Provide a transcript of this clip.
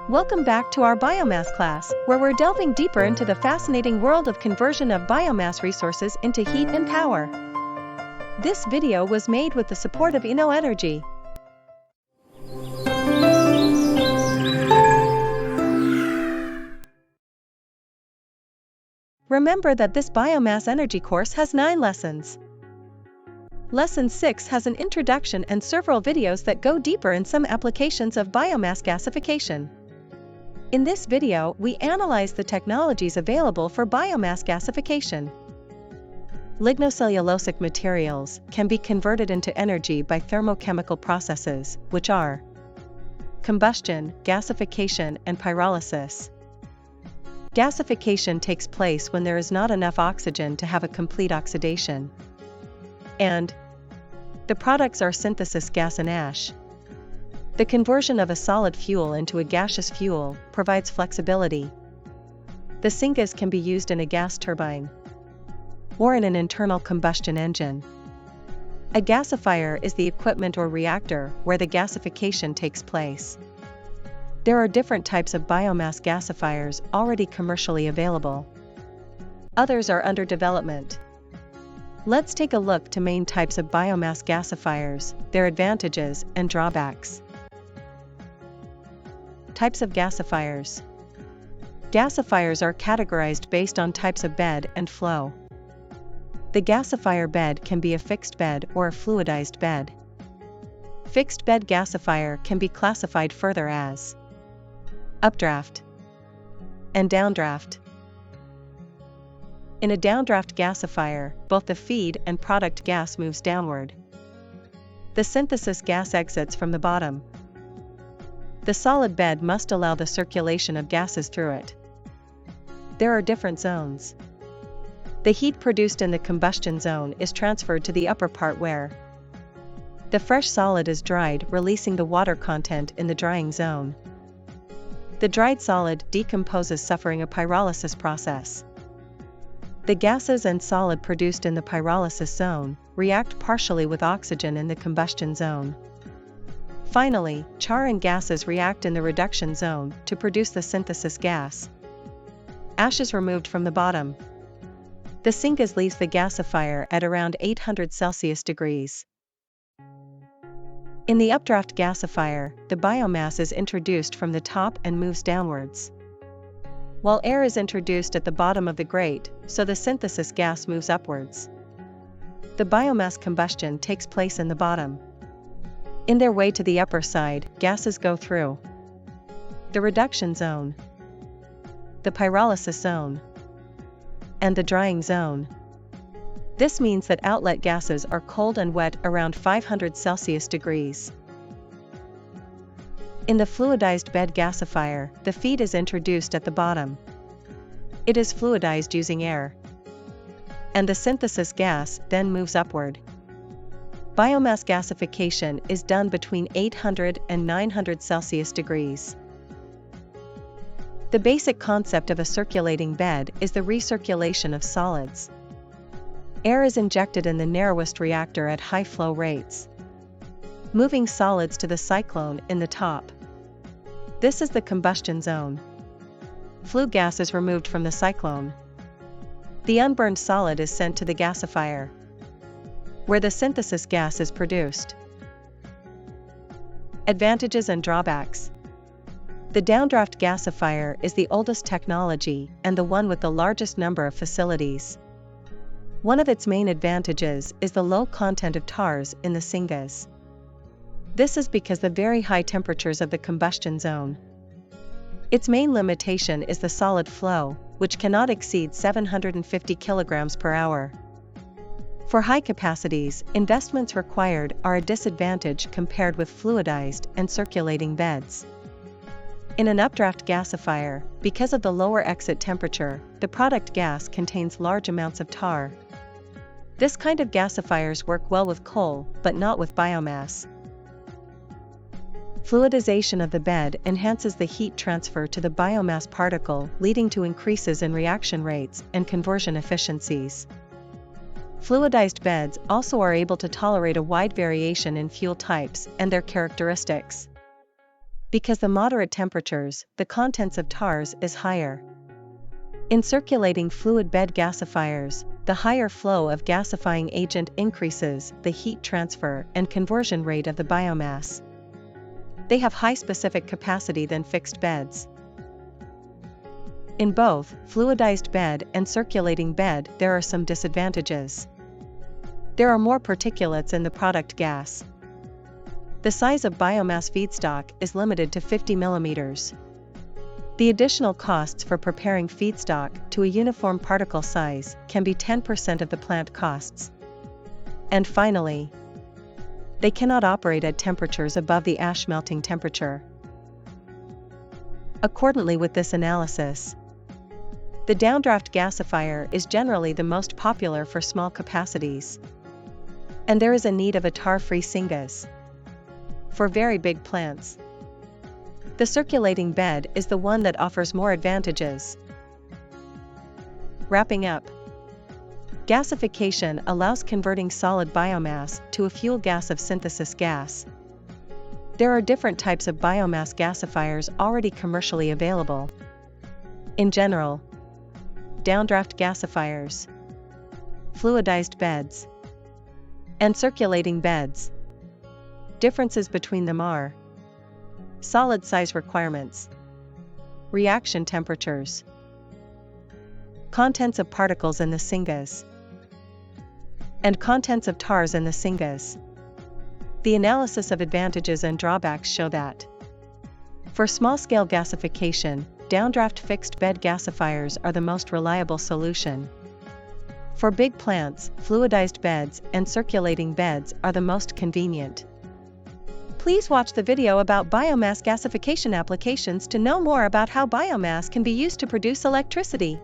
Welcome back to our biomass class, where we're delving deeper into the fascinating world of conversion of biomass resources into heat and power. This video was made with the support of Energy. Remember that this biomass energy course has 9 lessons. Lesson 6 has an introduction and several videos that go deeper in some applications of biomass gasification. In this video, we analyze the technologies available for biomass gasification. Lignocellulosic materials can be converted into energy by thermochemical processes, which are combustion, gasification, and pyrolysis. Gasification takes place when there is not enough oxygen to have a complete oxidation. And the products are synthesis gas and ash. The conversion of a solid fuel into a gaseous fuel provides flexibility. The syngas can be used in a gas turbine or in an internal combustion engine. A gasifier is the equipment or reactor where the gasification takes place. There are different types of biomass gasifiers already commercially available. Others are under development. Let's take a look to main types of biomass gasifiers, their advantages and drawbacks. Types of gasifiers. Gasifiers are categorized based on types of bed and flow. The gasifier bed can be a fixed bed or a fluidized bed. Fixed bed gasifier can be classified further as updraft and downdraft. In a downdraft gasifier, both the feed and product gas moves downward. The synthesis gas exits from the bottom. The solid bed must allow the circulation of gases through it. There are different zones. The heat produced in the combustion zone is transferred to the upper part where the fresh solid is dried, releasing the water content in the drying zone. The dried solid decomposes, suffering a pyrolysis process. The gases and solid produced in the pyrolysis zone react partially with oxygen in the combustion zone. Finally, char and gases react in the reduction zone to produce the synthesis gas. Ash is removed from the bottom. The syngas leaves the gasifier at around 800 Celsius degrees. In the updraft gasifier, the biomass is introduced from the top and moves downwards, while air is introduced at the bottom of the grate, so the synthesis gas moves upwards. The biomass combustion takes place in the bottom. In their way to the upper side, gases go through the reduction zone, the pyrolysis zone, and the drying zone. This means that outlet gases are cold and wet around 500 Celsius degrees. In the fluidized bed gasifier, the feed is introduced at the bottom. It is fluidized using air, and the synthesis gas then moves upward. Biomass gasification is done between 800 and 900 Celsius degrees. The basic concept of a circulating bed is the recirculation of solids. Air is injected in the narrowest reactor at high flow rates, moving solids to the cyclone in the top. This is the combustion zone. Flue gas is removed from the cyclone. The unburned solid is sent to the gasifier, where the synthesis gas is produced. Advantages and drawbacks. The downdraft gasifier is the oldest technology and the one with the largest number of facilities. One of its main advantages is the low content of tars in the syngas. This is because the very high temperatures of the combustion zone. Its main limitation is the solid flow, which cannot exceed 750 kilograms per hour. For high capacities, investments required are a disadvantage compared with fluidized and circulating beds. In an updraft gasifier, because of the lower exit temperature, the product gas contains large amounts of tar. This kind of gasifiers work well with coal, but not with biomass. Fluidization of the bed enhances the heat transfer to the biomass particle, leading to increases in reaction rates and conversion efficiencies. Fluidized beds also are able to tolerate a wide variation in fuel types and their characteristics. Because the moderate temperatures, the contents of tars is higher. In circulating fluid bed gasifiers, the higher flow of gasifying agent increases the heat transfer and conversion rate of the biomass. They have high specific capacity than fixed beds. In both fluidized bed and circulating bed, there are some disadvantages. There are more particulates in the product gas. The size of biomass feedstock is limited to 50 millimeters. The additional costs for preparing feedstock to a uniform particle size can be 10% of the plant costs. And finally, they cannot operate at temperatures above the ash melting temperature. Accordingly, with this analysis, the downdraft gasifier is generally the most popular for small capacities. And there is a need of a tar-free syngas for very big plants. The circulating bed is the one that offers more advantages. Wrapping up, gasification allows converting solid biomass to a fuel gas of synthesis gas. There are different types of biomass gasifiers already commercially available. In general, downdraft gasifiers, fluidized beds, and circulating beds. Differences between them are solid size requirements, reaction temperatures, contents of particles in the syngas, and contents of tars in the syngas. The analysis of advantages and drawbacks show that for small-scale gasification, downdraft fixed bed gasifiers are the most reliable solution. For big plants, fluidized beds and circulating beds are the most convenient. Please watch the video about biomass gasification applications to know more about how biomass can be used to produce electricity.